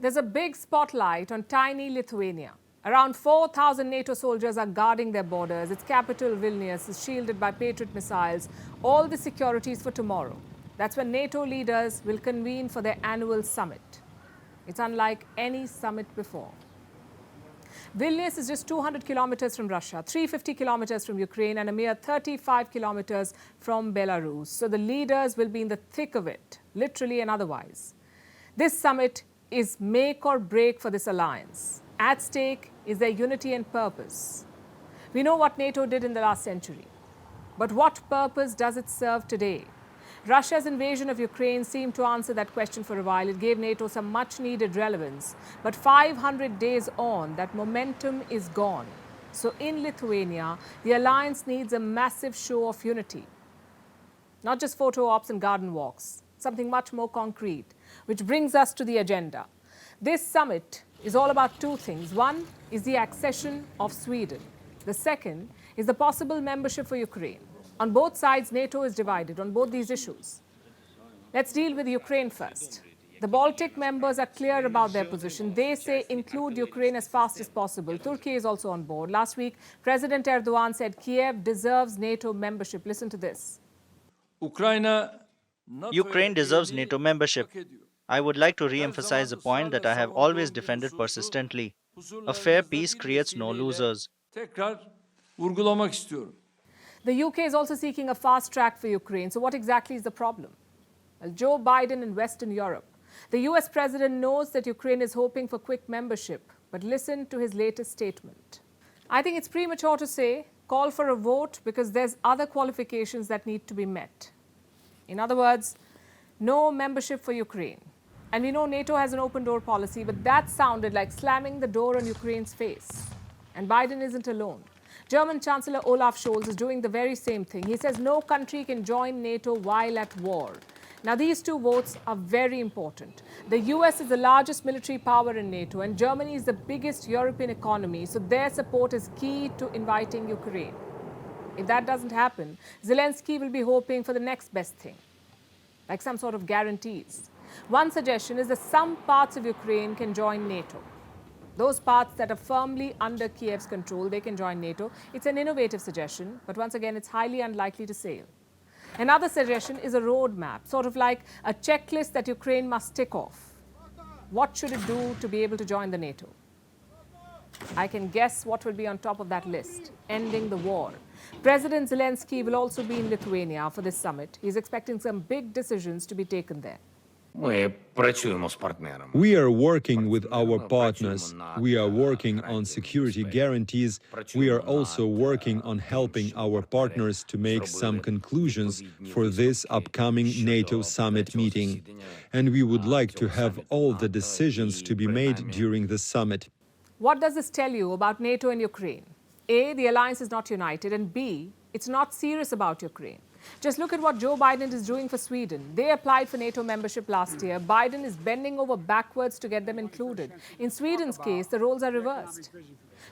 There's a big spotlight on tiny Lithuania. Around 4,000 NATO soldiers are guarding their borders. Its capital, Vilnius, is shielded by Patriot missiles. All the security is for tomorrow. That's when NATO leaders will convene for their annual summit. It's unlike any summit before. Vilnius is just 200 kilometers from Russia, 350 kilometers from Ukraine, and a mere 35 kilometers from Belarus. So the leaders will be in the thick of it, literally and otherwise. This summit is make or break for this alliance. At stake is their unity and purpose. We know what NATO did in the last century. But what purpose does it serve today? Russia's invasion of Ukraine seemed to answer that question for a while. It gave NATO some much-needed relevance. But 500 days on, that momentum is gone. So in Lithuania, the alliance needs a massive show of unity. Not just photo ops and garden walks, something much more concrete, which brings us to the agenda. This summit is all about two things. One is the accession of Sweden. The second is the possible membership for Ukraine. On both sides, NATO is divided on both these issues. Let's deal with Ukraine first. The Baltic members are clear about their position. They say include Ukraine as fast as possible. Turkey is also on board. Last week, President Erdogan said Kiev deserves NATO membership. Listen to this. Ukraine deserves NATO membership. I would like to re-emphasize the point that I have always defended persistently. A fair peace creates no losers. The UK is also seeking a fast track for Ukraine. So what exactly is the problem? Well, Joe Biden in Western Europe. The US president knows that Ukraine is hoping for quick membership. But listen to his latest statement. I think it's premature to say, call for a vote because there's other qualifications that need to be met. In other words, no membership for Ukraine. And we know NATO has an open door policy, but that sounded like slamming the door on Ukraine's face. And Biden isn't alone. German Chancellor Olaf Scholz is doing the very same thing. He says no country can join NATO while at war. Now, these two votes are very important. The US is the largest military power in NATO, and Germany is the biggest European economy, so their support is key to inviting Ukraine. If that doesn't happen, Zelensky will be hoping for the next best thing, like some sort of guarantees. One suggestion is that some parts of Ukraine can join NATO. Those parts that are firmly under Kiev's control, they can join NATO. It's an innovative suggestion, but once again, it's highly unlikely to sail. Another suggestion is a roadmap, sort of like a checklist that Ukraine must tick off. What should it do to be able to join the NATO? I can guess what will be on top of that list: ending the war. President Zelensky will also be in Lithuania for this summit. He's expecting some big decisions to be taken there. We are working with our partners. We are working on security guarantees. We are also working on helping our partners to make some conclusions for this upcoming NATO summit meeting. And we would like to have all the decisions to be made during the summit. What does this tell you about NATO and Ukraine? A, the alliance is not united, and B, it's not serious about Ukraine. Just look at what Joe Biden is doing for Sweden. They applied for NATO membership last year. Biden is bending over backwards to get them included. In Sweden's case, the roles are reversed.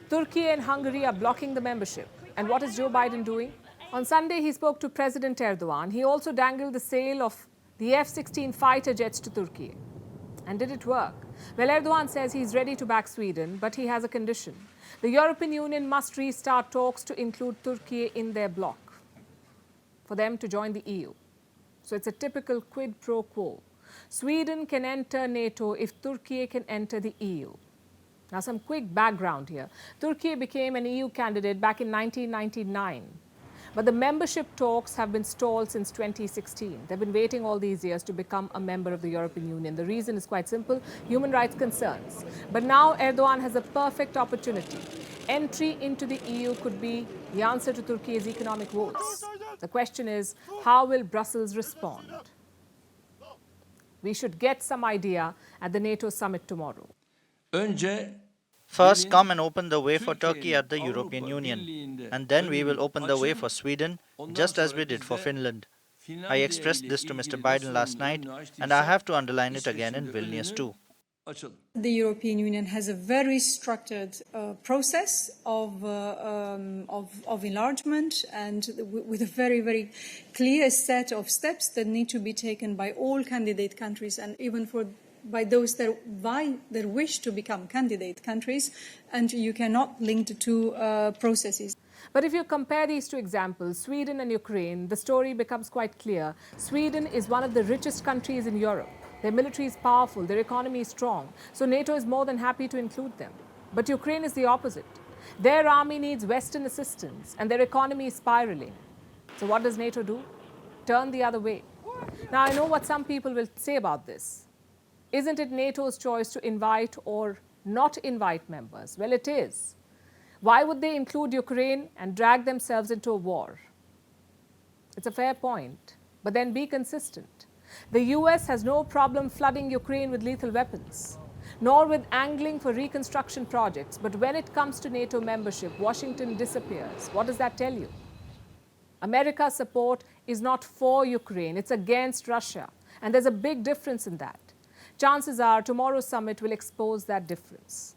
Turkiye and Hungary are blocking the membership. And what is Joe Biden doing? On Sunday, he spoke to President Erdogan. He also dangled the sale of the F-16 fighter jets to Turkey. And did it work? Well, Erdogan says he's ready to back Sweden, but he has a condition. The European Union must restart talks to include Turkey in their bloc, for them to join the EU. So it's a typical quid pro quo. Sweden can enter NATO if Turkey can enter the EU. Now, some quick background here. Turkey became an EU candidate back in 1999. But the membership talks have been stalled since 2016. They've been waiting all these years to become a member of the European Union. The reason is quite simple: human rights concerns. But now Erdogan has a perfect opportunity. Entry into the EU could be the answer to Turkey's economic woes. The question is, how will Brussels respond? We should get some idea at the NATO summit tomorrow. First, come and open the way for Turkey at the European Union. And then we will open the way for Sweden, just as we did for Finland. I expressed this to Mr. Biden last night, and I have to underline it again in Vilnius too. The European Union has a very structured process of enlargement, and with a very, very clear set of steps that need to be taken by all candidate countries, and even for by those that wish to become candidate countries, and you cannot link the two processes. But if you compare these two examples, Sweden and Ukraine, the story becomes quite clear. Sweden is one of the richest countries in Europe. Their military is powerful, their economy is strong, so NATO is more than happy to include them. But Ukraine is the opposite. Their army needs Western assistance and their economy is spiraling. So what does NATO do? Turn the other way. Now, I know what some people will say about this. Isn't it NATO's choice to invite or not invite members? Well, it is. Why would they include Ukraine and drag themselves into a war? It's a fair point, but then be consistent. The US has no problem flooding Ukraine with lethal weapons, nor with angling for reconstruction projects. But when it comes to NATO membership, Washington disappears. What does that tell you? America's support is not for Ukraine, it's against Russia. And there's a big difference in that. Chances are tomorrow's summit will expose that difference.